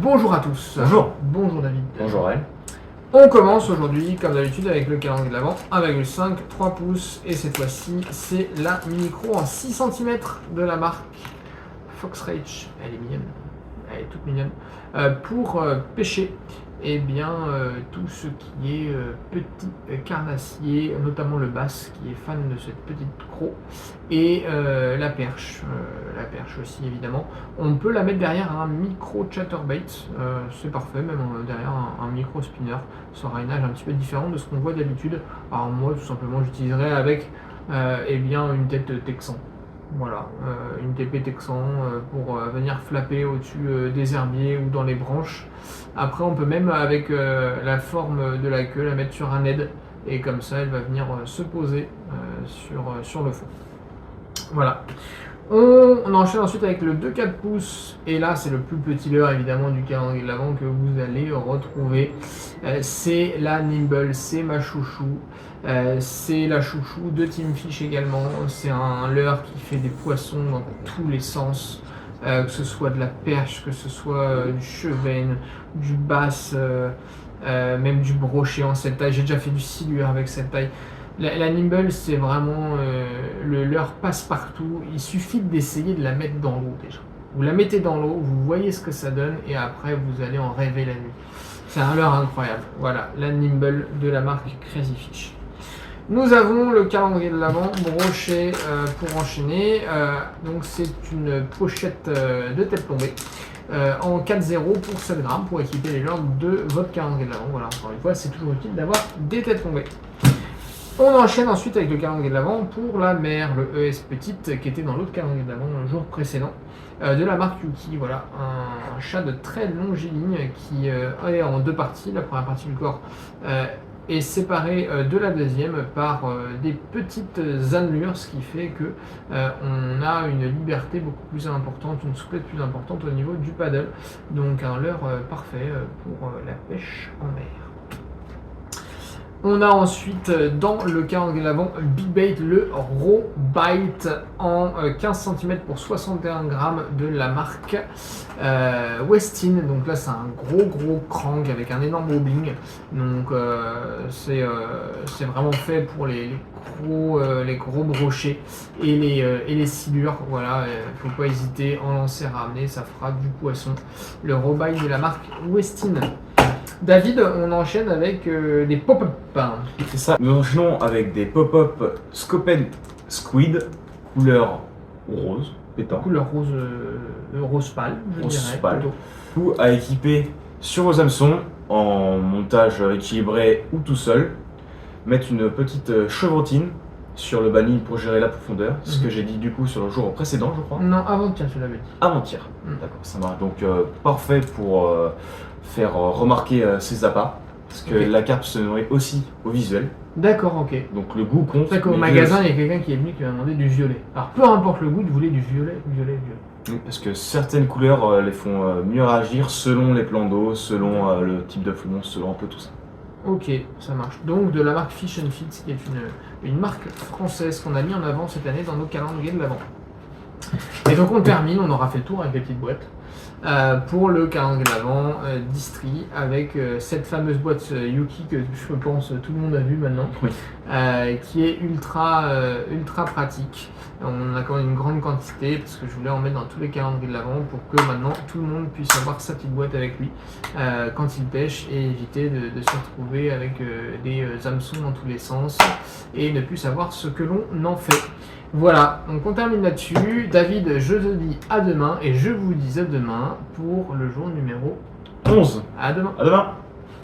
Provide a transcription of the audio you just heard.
Bonjour à tous. Bonjour. Bonjour David. Bonjour elle. On commence aujourd'hui, comme d'habitude, avec le calendrier de l'Avent 1,5, 3 pouces. Et cette fois-ci, c'est la micro en 6 cm de la marque Fox Rage. Elle est mignonne. Elle est toute mignonne. Pour pêcher, eh bien, tout ce qui est petit carnassier, notamment le bass qui est fan de cette petite croc, et la perche aussi évidemment. On peut la mettre derrière un micro chatterbait, c'est parfait, même derrière un micro spinner. Ça aura une nage un petit peu différente de ce qu'on voit d'habitude. Alors moi, tout simplement, j'utiliserai avec eh bien, une tête texan. Voilà, une TP texan pour venir flapper au-dessus des herbiers ou dans les branches. Après, on peut même, avec la forme de la queue, la mettre sur un aide. Et comme ça, elle va venir se poser sur le fond. Voilà. On enchaîne ensuite avec le 2-4 pouces. Et là, c'est le plus petit leurre, évidemment, du calendrier de l'Avent que vous allez retrouver. C'est la Nimble, c'est ma chouchou. C'est la chouchou de Team Fish également. C'est un leurre qui fait des poissons dans tous les sens. Que ce soit de la perche, que ce soit du chevenne, du bass, même du brochet en cette taille. J'ai déjà fait du silure avec cette taille. La Nimble, c'est vraiment le leurre passe-partout. Il suffit d'essayer de la mettre dans l'eau déjà. Vous la mettez dans l'eau, vous voyez ce que ça donne et après vous allez en rêver la nuit. C'est un leurre incroyable. Voilà, la Nimble de la marque Crazy Fish. Nous avons le calendrier de l'Avent brochet pour enchaîner. Donc c'est une pochette de tête plombée en 4-0 pour 7 grammes pour équiper les leurres de votre calendrier de l'Avent. Voilà, encore une fois, c'est toujours utile d'avoir des têtes plombées. On enchaîne ensuite avec le calendrier de l'Avent pour la mer, le ES Petite qui était dans l'autre calendrier de l'Avent le jour précédent. De la marque Yuki, voilà, un chat de très longiline qui est en deux parties. La première partie du corps est séparée de la deuxième par des petites annelures, ce qui fait que on a une liberté beaucoup plus importante, une souplesse plus importante au niveau du paddle. Donc un leurre parfait pour la pêche en mer. On a ensuite dans le calendrier de l'Avent Big Bait, le Raw Bite en 15 cm pour 61 grammes de la marque Westin. Donc là c'est un gros crank avec un énorme wobbling. Donc c'est vraiment fait pour les gros brochets et les silures. Voilà, faut pas hésiter, en lancer à ramener, ça fera du poisson. Le Raw Bite de la marque Westin. David, on enchaîne avec des pop-up. C'est ça. Nous enchaînons avec des pop-up Scopen Squid couleur rose pétant. Couleur rose pâle, je dirais. Pâle. Tout à équiper sur vos hameçons en montage équilibré ou tout seul. Mettre une petite chevrotine sur le banning pour gérer la profondeur. Ce que j'ai dit du coup sur le jour précédent, je crois. Non, avant-hier, tu l'avais dit. Avant-hier. D'accord, ça marche. Donc parfait pour faire remarquer ses appâts. Parce que la carpe se nourrit aussi au visuel. D'accord, ok. Donc le goût compte. C'est vrai qu'au magasin, il y a quelqu'un qui est venu qui m'a demandé du violet. Alors peu importe le goût, il voulait du violet. Oui, parce que certaines couleurs les font mieux réagir selon les plans d'eau, selon le type de fond, selon un peu tout ça. Ok, ça marche. Donc de la marque Fish and Fits, qui est une marque française qu'on a mis en avant cette année dans nos calendriers de l'Avent. Et donc on termine, on aura fait le tour avec les petites boîtes. Pour le calendrier de l'Avent d'Istrie avec cette fameuse boîte Yuki que je pense tout le monde a vu maintenant, Oui. qui est ultra pratique. On en a quand même une grande quantité parce que je voulais en mettre dans tous les calendriers de l'Avent pour que maintenant tout le monde puisse avoir sa petite boîte avec lui quand il pêche et éviter de se retrouver avec des hameçons dans tous les sens et ne plus savoir ce que l'on en fait. Voilà, donc on termine là-dessus. David, je te dis à demain et je vous dis à demain pour le jour numéro 11. À demain. À demain.